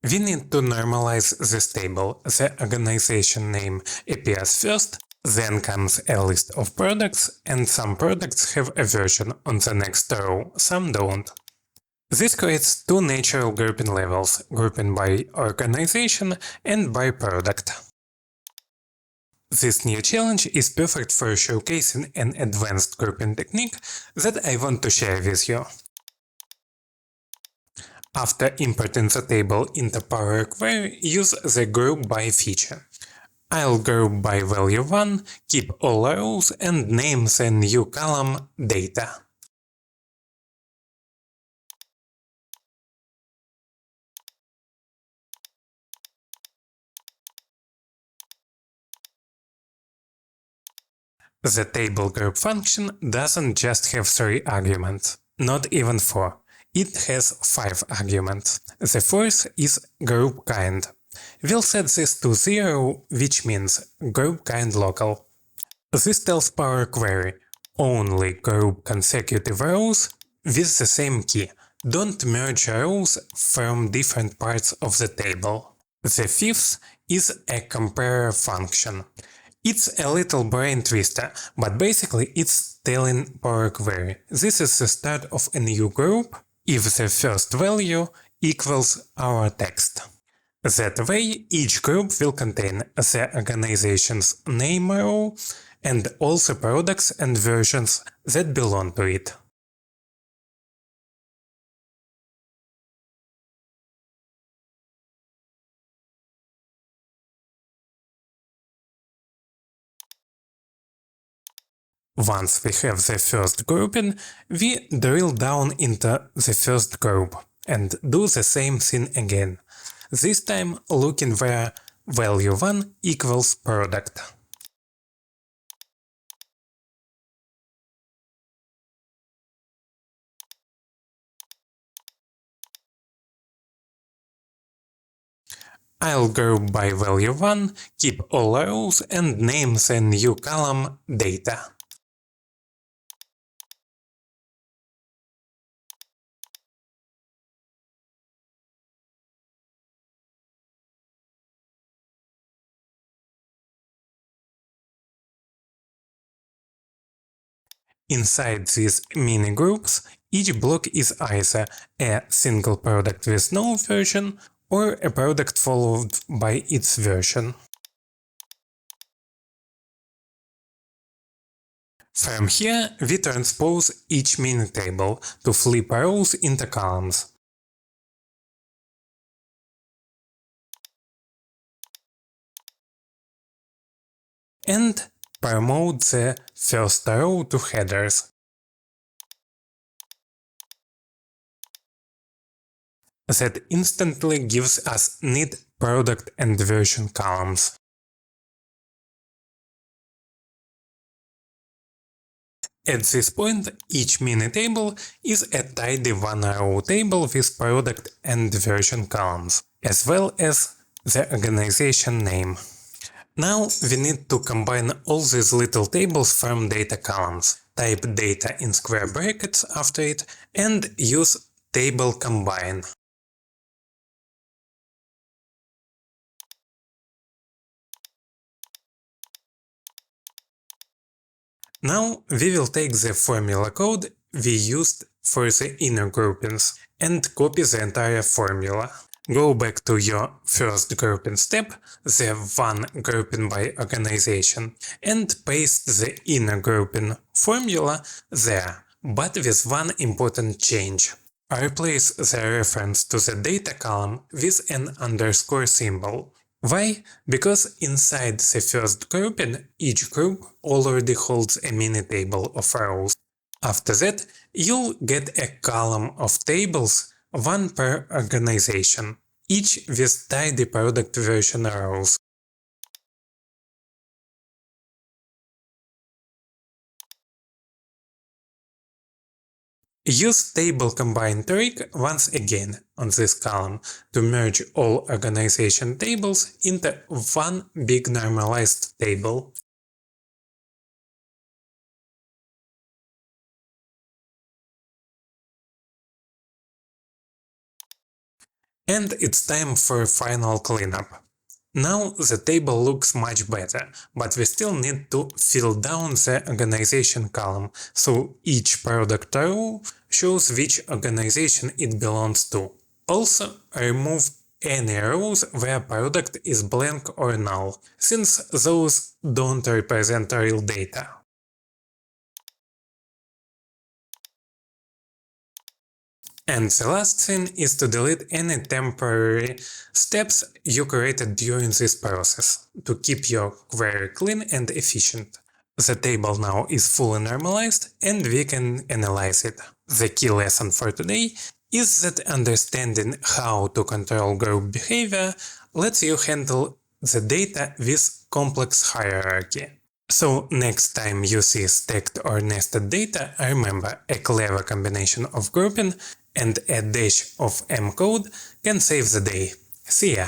We need to normalize this table. The organization name appears first, then comes a list of products, and some products have a version on the next row, some don't. This creates two natural grouping levels, grouping by organization and by product. This new challenge is perfect for showcasing an advanced grouping technique that I want to share with you. After importing the table into Power Query, use the Group By feature. I'll group by value 1, keep all rows, and name the new column Data. The Table.Group function doesn't just have 3 arguments, not even 4. It has 5 arguments. The fourth is group kind. We'll set this to 0, which means group kind local. This tells Power Query, only group consecutive rows with the same key. Don't merge rows from different parts of the table. The fifth is a compare function. It's a little brain twister, but basically it's telling Power Query, this is the start of a new group if the first value equals our text. That way, each group will contain the organization's name row and also products and versions that belong to it. Once we have the first grouping, we drill down into the first group and do the same thing again, this time looking where value 1 equals product. I'll group by value 1, keep all rows, and name the new column Data. Inside these mini groups, each block is either a single product with no version or a product followed by its version. From here, we transpose each mini table to flip rows into columns. And promote the first row to headers. That instantly gives us neat product and version columns. At this point, each mini table is a tidy one-row table with product and version columns, as well as the organization name. Now we need to combine all these little tables from data columns, type data in square brackets after it, and use table combine. Now we will take the formula code we used for the inner groupings and copy the entire formula. Go back to your first grouping step, the one grouping by organization, and paste the inner grouping formula there, but with one important change. Replace the reference to the data column with an underscore symbol. Why? Because inside the first grouping, each group already holds a mini table of rows. After that, you'll get a column of tables, one per organization, each with tidy product version rows. Use table combine trick once again on this column to merge all organization tables into one big normalized table. And it's time for final cleanup. Now the table looks much better, but we still need to fill down the organization column, so each product row shows which organization it belongs to. Also, remove any rows where product is blank or null, since those don't represent real data. And the last thing is to delete any temporary steps you created during this process to keep your query clean and efficient. The table now is fully normalized and we can analyze it. The key lesson for today is that understanding how to control group behavior lets you handle the data with complex hierarchy. So next time you see stacked or nested data, remember a clever combination of grouping and a dash of M code can save the day. See ya!